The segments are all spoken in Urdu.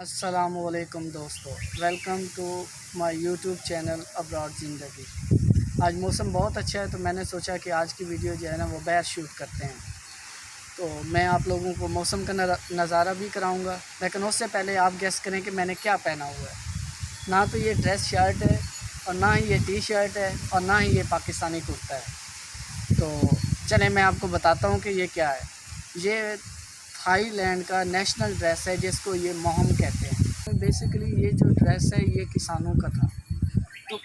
السلام علیکم دوستو، welcome to my YouTube channel abroad زندگی۔ آج موسم بہت اچھا ہے تو میں نے سوچا کہ آج کی ویڈیو جو ہے نا وہ باہر شوٹ کرتے ہیں۔ تو میں آپ لوگوں کو موسم کا نظارہ بھی کراؤں گا، لیکن اس سے پہلے آپ گیس کریں کہ میں نے کیا پہنا ہوا ہے۔ نہ تو یہ ڈریس شرٹ ہے، اور نہ ہی یہ ٹی شرٹ ہے، اور نہ ہی یہ پاکستانی کرتا ہے۔ تو چلیں میں آپ کو بتاتا ہوں کہ یہ کیا ہے۔ یہ تھائی لینڈ کا نیشنل ڈریس ہے جس کو یہ مہم کہتے ہیں۔ بیسیکلی یہ جو ڈریس ہے یہ کسانوں کا تھا، تو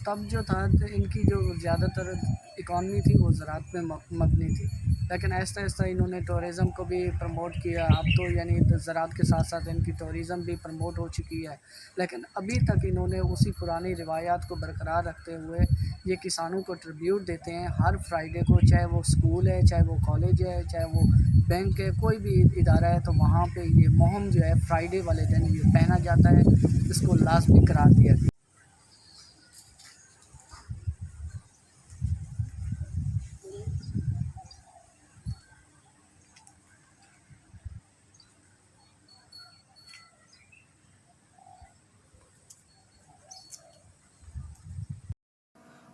تب جو تھا ان کی جو زیادہ تر اکانومی تھی وہ زراعت پہ مبنی تھی، لیکن آہستہ آہستہ انہوں نے ٹورزم کو بھی پروموٹ کیا۔ اب تو یعنی زراعت کے ساتھ ساتھ ان کی ٹورزم بھی پروموٹ ہو چکی ہے، لیکن ابھی تک انہوں نے اسی پرانی روایات کو برقرار رکھتے ہوئے یہ کسانوں کو ٹریبیوٹ دیتے ہیں ہر فرائیڈے کو، چاہے وہ اسکول ہے، چاہے وہ کالج ہے، چاہے وہ بینک ہے، کوئی بھی ادارہ ہے، تو وہاں پہ یہ مہم جو ہے فرائیڈے والے دن یہ پہنا جاتا ہے، اس کو لازمی قرار دیا گیا۔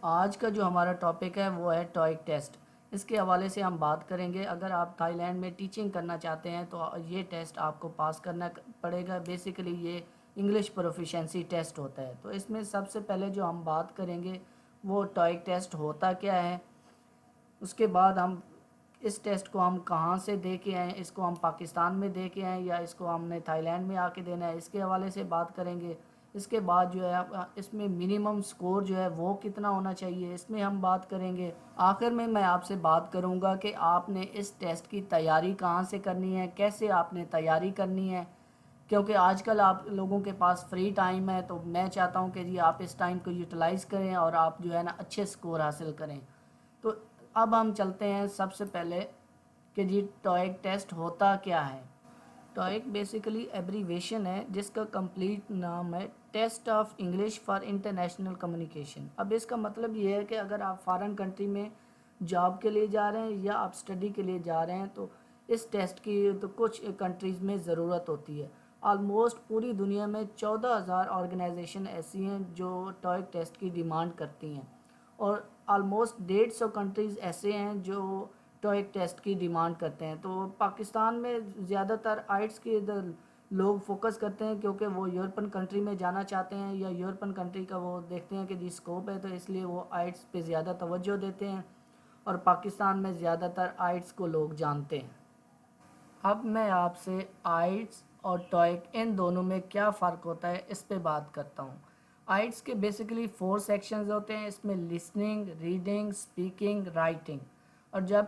آج کا جو ہمارا ٹاپک ہے وہ ہے ٹوئک ٹیسٹ۔ اس کے حوالے سے ہم بات کریں گے۔ اگر آپ تھائی لینڈ میں ٹیچنگ کرنا چاہتے ہیں تو یہ ٹیسٹ آپ کو پاس کرنا پڑے گا۔ بیسیکلی یہ انگلش پروفیشنسی ٹیسٹ ہوتا ہے۔ تو اس میں سب سے پہلے جو ہم بات کریں گے وہ ٹوئک ٹیسٹ ہوتا کیا ہے، اس کے بعد ہم اس ٹیسٹ کو ہم کہاں سے دے کے آئیں، اس کو ہم پاکستان میں دے کے آئیں یا اس کو ہم نے تھائی لینڈ میں آ کے دینا ہے، اس کے حوالے سے بات کریں گے۔ اس کے بعد جو ہے اس میں منیمم سکور جو ہے وہ کتنا ہونا چاہیے، اس میں ہم بات کریں گے۔ آخر میں آپ سے بات کروں گا کہ آپ نے اس ٹیسٹ کی تیاری کہاں سے کرنی ہے، کیسے آپ نے تیاری کرنی ہے، کیونکہ آج کل آپ لوگوں کے پاس فری ٹائم ہے، تو میں چاہتا ہوں کہ جی آپ اس ٹائم کو یوٹیلائز کریں اور آپ جو ہے نا اچھے سکور حاصل کریں۔ تو اب ہم چلتے ہیں سب سے پہلے کہ جی ٹوئک ٹیسٹ ہوتا کیا ہے۔ ٹوئک بیسیکلی ایبریویشن ہے جس کا کمپلیٹ نام ہے test of English for international communication. اب اس کا مطلب یہ ہے کہ اگر آپ فارن کنٹری میں جاب کے لیے جا رہے ہیں یا آپ اسٹڈی کے لیے جا رہے ہیں تو اس ٹیسٹ کی تو کچھ کنٹریز میں ضرورت ہوتی ہے۔ آلموسٹ پوری دنیا میں 14,000 آرگنائزیشن ایسی ہیں جو ٹوئک ٹیسٹ کی ڈیمانڈ کرتی ہیں، اور آلموسٹ 150 کنٹریز ایسے ہیں جو ٹوئک ٹیسٹ کی ڈیمانڈ کرتے ہیں۔ تو پاکستان میں زیادہ تر آئٹس کے لوگ فوکس کرتے ہیں، کیونکہ وہ یورپن کنٹری میں جانا چاہتے ہیں یا یورپن کنٹری کا وہ دیکھتے ہیں کہ جی اسکوپ ہے، تو اس لیے وہ آئٹس پہ زیادہ توجہ دیتے ہیں، اور پاکستان میں زیادہ تر آئٹس کو لوگ جانتے ہیں۔ اب میں آپ سے آئٹس اور ٹوئک ان دونوں میں کیا فرق ہوتا ہے اس پہ بات کرتا ہوں۔ آئٹس کے بیسیکلی 4 سیکشنز ہوتے ہیں، اس میں لسننگ، ریڈنگ، اسپیکنگ، رائٹنگ، اور جب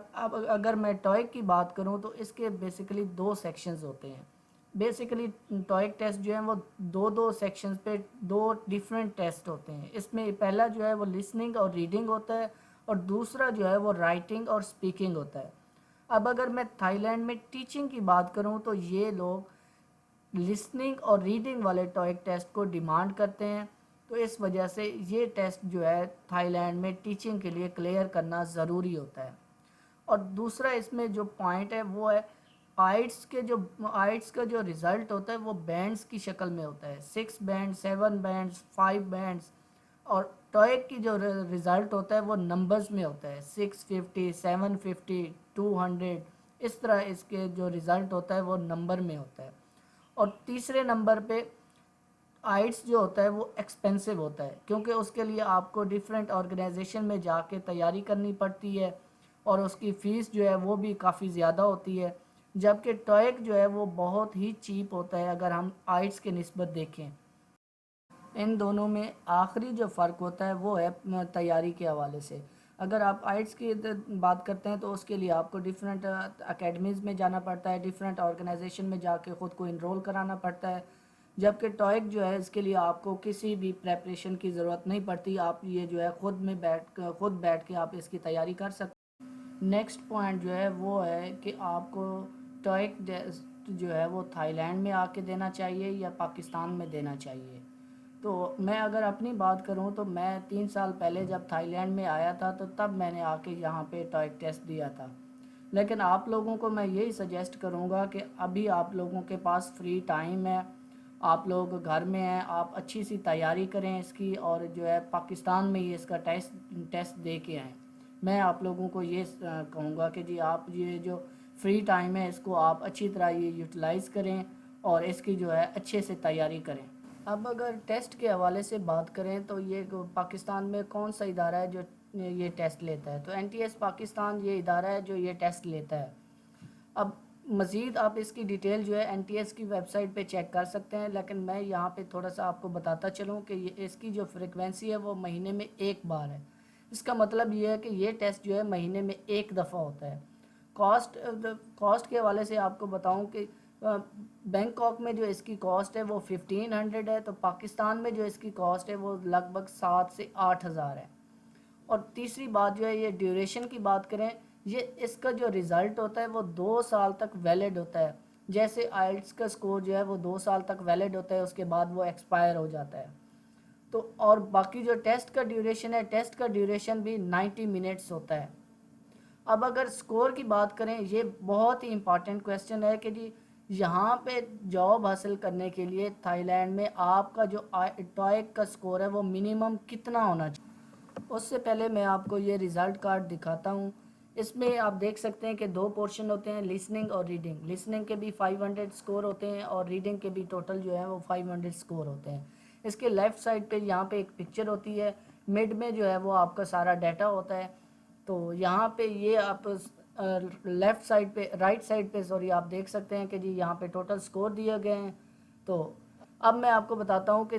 اگر میں ٹوئک کی بات کروں تو اس کے بیسیکلی 2 سیکشنز ہوتے ہیں۔ بیسیکلی ٹوئک ٹیسٹ جو ہیں وہ دو سیکشنز پہ 2 ڈیفرنٹ ٹیسٹ ہوتے ہیں۔ اس میں پہلا جو ہے وہ لسننگ اور ریڈنگ ہوتا ہے، اور دوسرا جو ہے وہ رائٹنگ اور اسپیکنگ ہوتا ہے۔ اب اگر میں تھائی لینڈ میں ٹیچنگ کی بات کروں تو یہ لوگ لسننگ اور ریڈنگ والے ٹوئک ٹیسٹ کو ڈیمانڈ کرتے ہیں، تو اس وجہ سے یہ ٹیسٹ جو ہے تھائی لینڈ میں ٹیچنگ کے لیے کلیئر کرنا ضروری ہوتا ہے۔ اور دوسرا اس میں جو پوائنٹ ہے وہ ہے آئٹس کا جو رزلٹ ہوتا ہے وہ بینڈز کی شکل میں ہوتا ہے، 6 بینڈ، 7 بینڈز، 5 بینڈز، اور ٹوئک کی جو رزلٹ ہوتا ہے وہ نمبرز میں ہوتا ہے، 650، 750، 200، اس طرح اس کے جو رزلٹ ہوتا ہے وہ نمبر میں ہوتا ہے۔ اور تیسرے نمبر پہ آئٹس جو ہوتا ہے وہ ایکسپینسو ہوتا ہے، کیونکہ اس کے لیے آپ کو ڈیفرنٹ آرگنائزیشن میں جا کے تیاری کرنی پڑتی ہے، اور اس کی فیس جو ہے وہ بھی کافی زیادہ ہوتی ہے، جبکہ ٹوئک جو ہے وہ بہت ہی چیپ ہوتا ہے اگر ہم آئٹس کے نسبت دیکھیں۔ ان دونوں میں آخری جو فرق ہوتا ہے وہ ہے تیاری کے حوالے سے۔ اگر آپ آئٹس کی بات کرتے ہیں تو اس کے لیے آپ کو ڈیفرنٹ اکیڈمیز میں جانا پڑتا ہے، ڈیفرنٹ آرگنائزیشن میں جا کے خود کو انرول کرانا پڑتا ہے، جبکہ ٹوئک جو ہے اس کے لیے آپ کو کسی بھی پریپریشن کی ضرورت نہیں پڑتی، آپ یہ جو ہے خود بیٹھ کے آپ اس کی تیاری کر سکتے ہیں۔ نیکسٹ پوائنٹ جو ہے وہ ہے کہ آپ کو ٹوئک ٹیسٹ جو ہے وہ تھائی لینڈ میں آ کے دینا چاہیے یا پاکستان میں دینا چاہیے۔ تو میں اگر اپنی بات کروں تو میں 3 سال پہلے جب تھائی لینڈ میں آیا تھا تو تب میں نے آ کے یہاں پہ ٹوئک ٹیسٹ دیا تھا، لیکن آپ لوگوں کو میں یہی سجیسٹ کروں گا کہ ابھی آپ لوگوں کے پاس فری ٹائم ہے، آپ لوگ گھر میں ہیں، آپ اچھی سی تیاری کریں اس کی، اور جو ہے پاکستان میں ہی اس کا ٹیسٹ دے کے آئیں۔ میں آپ لوگوں کو یہ کہوں گا کہ جی آپ یہ جو فری ٹائم ہے اس کو آپ اچھی طرح یہ یوٹیلائز کریں اور اس کی جو ہے اچھے سے تیاری کریں۔ اب اگر ٹیسٹ کے حوالے سے بات کریں تو یہ پاکستان میں کون سا ادارہ ہے جو یہ ٹیسٹ لیتا ہے، تو NTS پاکستان یہ ادارہ ہے جو یہ ٹیسٹ لیتا ہے۔ اب مزید آپ اس کی ڈیٹیل جو ہے NTS کی ویب سائٹ پہ چیک کر سکتے ہیں، لیکن میں یہاں پہ تھوڑا سا آپ کو بتاتا چلوں کہ اس کی جو فریکوینسی ہے وہ مہینے میں ایک بار ہے۔ اس کا مطلب یہ ہے کہ یہ ٹیسٹ جو ہے مہینے میں ایک دفعہ ہوتا ہے۔ کاسٹ کے حوالے سے آپ کو بتاؤں کہ بینکاک میں جو اس کی کاسٹ ہے وہ 1500 ہے، تو پاکستان میں جو اس کی کاسٹ ہے وہ لگ بھگ 7 سے 8,000 ہے۔ اور تیسری بات جو ہے یہ ڈیوریشن کی بات کریں، یہ اس کا جو ریزلٹ ہوتا ہے وہ 2 سال تک ویلڈ ہوتا ہے۔ جیسے آئلٹس کا سکور جو ہے وہ 2 سال تک ویلڈ ہوتا ہے، اس کے بعد وہ ایکسپائر ہو جاتا ہے۔ تو اور باقی جو ٹیسٹ کا ڈیوریشن ہے، ٹیسٹ کا ڈیوریشن بھی 90 منٹس ہوتا ہے۔ اب اگر سکور کی بات کریں، یہ بہت ہی امپارٹنٹ کویسچن ہے کہ جی یہاں پہ جاب حاصل کرنے کے لیے تھائی لینڈ میں آپ کا جو ٹوئیک کا سکور ہے وہ منیمم کتنا ہونا چاہیے۔ اس سے پہلے میں آپ کو یہ ریزلٹ کارڈ دکھاتا ہوں۔ اس میں آپ دیکھ سکتے ہیں کہ 2 پورشن ہوتے ہیں، لسننگ اور ریڈنگ۔ لسننگ کے بھی 500 سکور ہوتے ہیں اور ریڈنگ کے بھی ٹوٹل جو ہے وہ 500 سکور ہوتے ہیں۔ اس کے لیفٹ سائڈ پہ یہاں پہ ایک پکچر ہوتی ہے، مڈ میں جو ہے وہ آپ کا سارا ڈیٹا ہوتا ہے۔ تو یہاں پہ یہ آپ لیفٹ سائڈ پہ رائٹ سائڈ پہ آپ دیکھ سکتے ہیں کہ جی یہاں پہ ٹوٹل سکور دیے گئے ہیں۔ تو اب میں آپ کو بتاتا ہوں کہ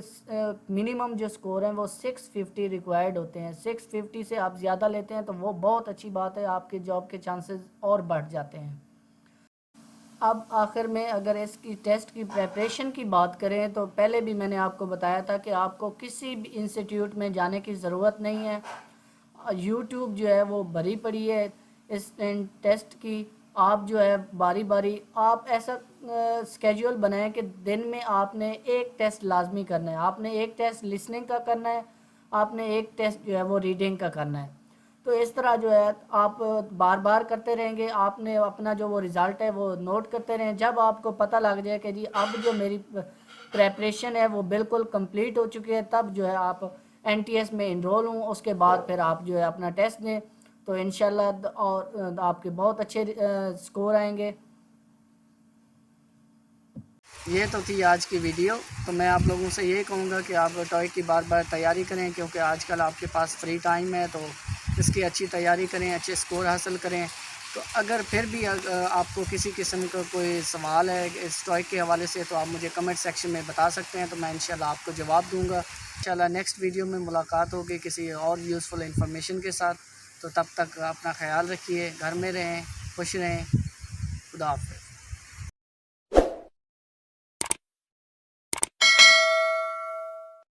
منیمم جو سکور ہیں وہ 650 ریکوائرڈ ہوتے ہیں۔ 650 سے آپ زیادہ لیتے ہیں تو وہ بہت اچھی بات ہے، آپ کے جاب کے چانسز اور بڑھ جاتے ہیں۔ اب آخر میں اگر اس کی ٹیسٹ کی پریپریشن کی بات کریں تو پہلے بھی میں نے آپ کو بتایا تھا کہ آپ کو کسی بھی انسٹیٹیوٹ میں جانے کی ضرورت نہیں ہے۔ یوٹیوب جو ہے وہ بھری پڑی ہے اس ٹیسٹ کی۔ آپ جو ہے باری باری آپ ایسا سکیجول بنائیں کہ دن میں آپ نے ایک ٹیسٹ لازمی کرنا ہے، آپ نے ایک ٹیسٹ لسننگ کا کرنا ہے، آپ نے ایک ٹیسٹ جو ہے وہ ریڈنگ کا کرنا ہے۔ تو اس طرح جو ہے آپ بار بار کرتے رہیں گے، آپ نے اپنا جو وہ رزلٹ ہے وہ نوٹ کرتے رہیں۔ جب آپ کو پتہ لگ جائے کہ جی اب جو میری پریپریشن ہے وہ بالکل کمپلیٹ ہو چکی ہے، تب جو ہے آپ NTS میں انرول ہوں، اس کے بعد پھر آپ جو ہے اپنا ٹیسٹ دیں تو انشاءاللہ اور آپ کے بہت اچھے سکور آئیں گے۔ یہ تو تھی آج کی ویڈیو۔ تو میں آپ لوگوں سے یہ کہوں گا کہ آپ ٹوئیک کی بار بار تیاری کریں، کیونکہ آج کل آپ کے پاس فری ٹائم ہے، تو اس کی اچھی تیاری کریں، اچھے سکور حاصل کریں۔ تو اگر پھر بھی آپ کو کسی قسم کا کوئی سوال ہے اس ٹوئیک کے حوالے سے تو آپ مجھے کمنٹ سیکشن میں بتا سکتے ہیں، تو میں انشاءاللہ آپ کو جواب دوں گا۔ انشاءاللہ نیکسٹ ویڈیو میں ملاقات ہوگی کسی اور یوزفل انفارمیشن کے ساتھ۔ تو تب تک اپنا خیال رکھیے، گھر میں رہیں، خوش رہیں، خدا حافظ۔